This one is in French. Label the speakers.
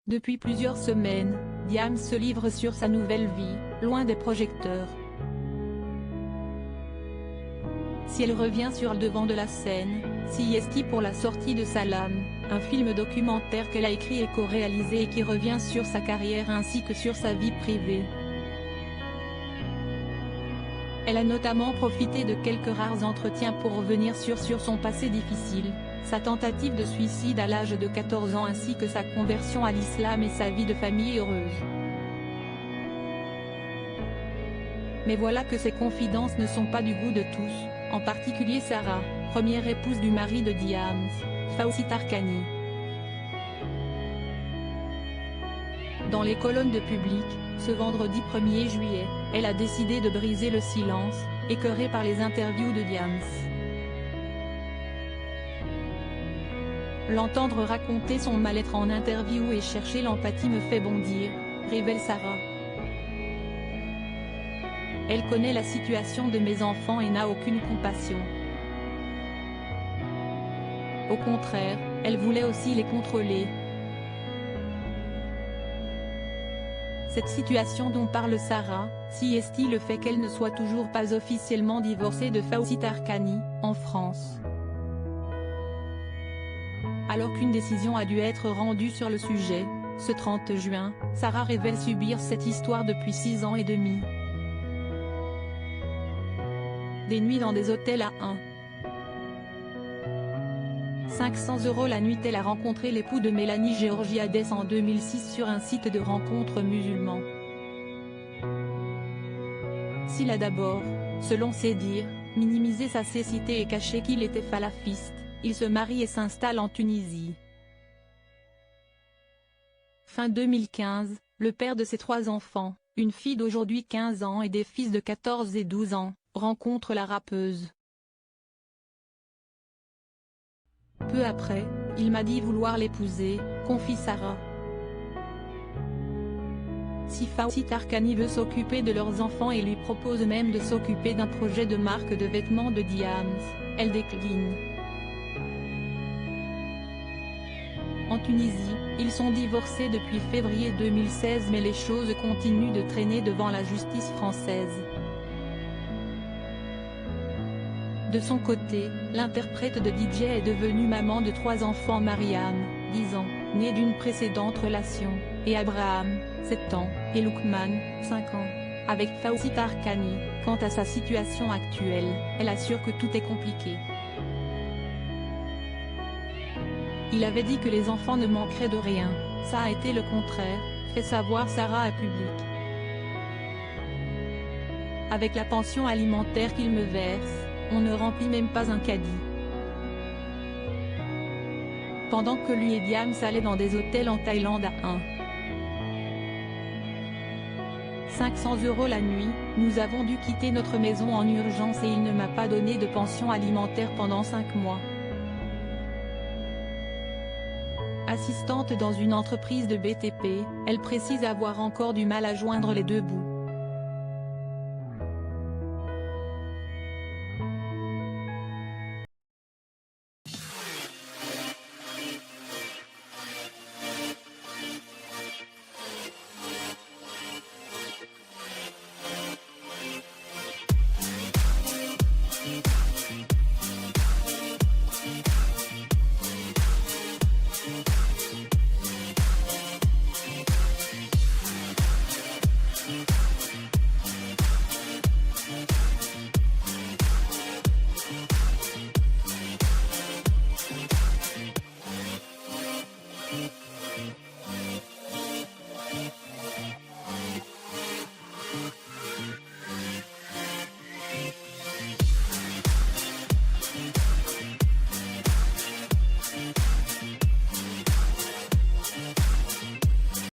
Speaker 1: Depuis plusieurs semaines, Diams se livre sur sa nouvelle vie, loin des projecteurs. Si elle revient sur le devant de la scène, si est-il pour la sortie de Salam, un film documentaire qu'elle a écrit et co-réalisé et qui revient sur sa carrière ainsi que sur sa vie privée. Elle a notamment profité de quelques rares entretiens pour revenir sur son passé difficile, sa tentative de suicide à l'âge de 14 ans ainsi que sa conversion à l'islam et sa vie de famille heureuse. Mais voilà que ces confidences ne sont pas du goût de tous, en particulier Sarah, première épouse du mari de Diams, Fawzi Tarkani. Dans les colonnes de Public, ce vendredi 1er juillet, elle a décidé de briser le silence, écœurée par les interviews de Diams. L'entendre raconter son mal-être en interview et chercher l'empathie me fait bondir, révèle Sarah. Elle connaît la situation de mes enfants et n'a aucune compassion. Au contraire, elle voulait aussi les contrôler. Cette situation dont parle Sarah, si est-il le fait qu'elle ne soit toujours pas officiellement divorcée de Fawzi Tarkani, en France. Alors qu'une décision a dû être rendue sur le sujet, ce 30 juin, Sarah révèle subir cette histoire depuis 6 ans et demi. Des nuits dans des hôtels à 500 € la nuit. Elle a rencontré l'époux de Mélanie Georgiades en 2006 sur un site de rencontres musulmans. S'il a d'abord, selon ses dires, minimisé sa cécité et caché qu'il était falafiste, il se marie et s'installe en Tunisie. Fin 2015, le père de ses 3 enfants, une fille d'aujourd'hui 15 ans et des fils de 14 et 12 ans, rencontre la rappeuse. Peu après, il m'a dit vouloir l'épouser, confie Sarah. Si Fawzi Tarkani veut s'occuper de leurs enfants et lui propose même de s'occuper d'un projet de marque de vêtements de Diams, elle décline. En Tunisie, ils sont divorcés depuis février 2016 mais les choses continuent de traîner devant la justice française. De son côté, l'interprète de DJ est devenue maman de 3 enfants, Mariam, 10 ans, née d'une précédente relation, et Abraham, 7 ans, et Loukman, 5 ans. Avec Fawzi Tarkani, quant à sa situation actuelle, elle assure que tout est compliqué. Il avait dit que les enfants ne manqueraient de rien, ça a été le contraire, fait savoir Sarah à Public. Avec la pension alimentaire qu'il me verse, on ne remplit même pas un caddie. Pendant que lui et Diams allaient dans des hôtels en Thaïlande à 500 € la nuit, nous avons dû quitter notre maison en urgence et il ne m'a pas donné de pension alimentaire pendant 5 mois. Assistante dans une entreprise de BTP, elle précise avoir encore du mal à joindre les deux bouts.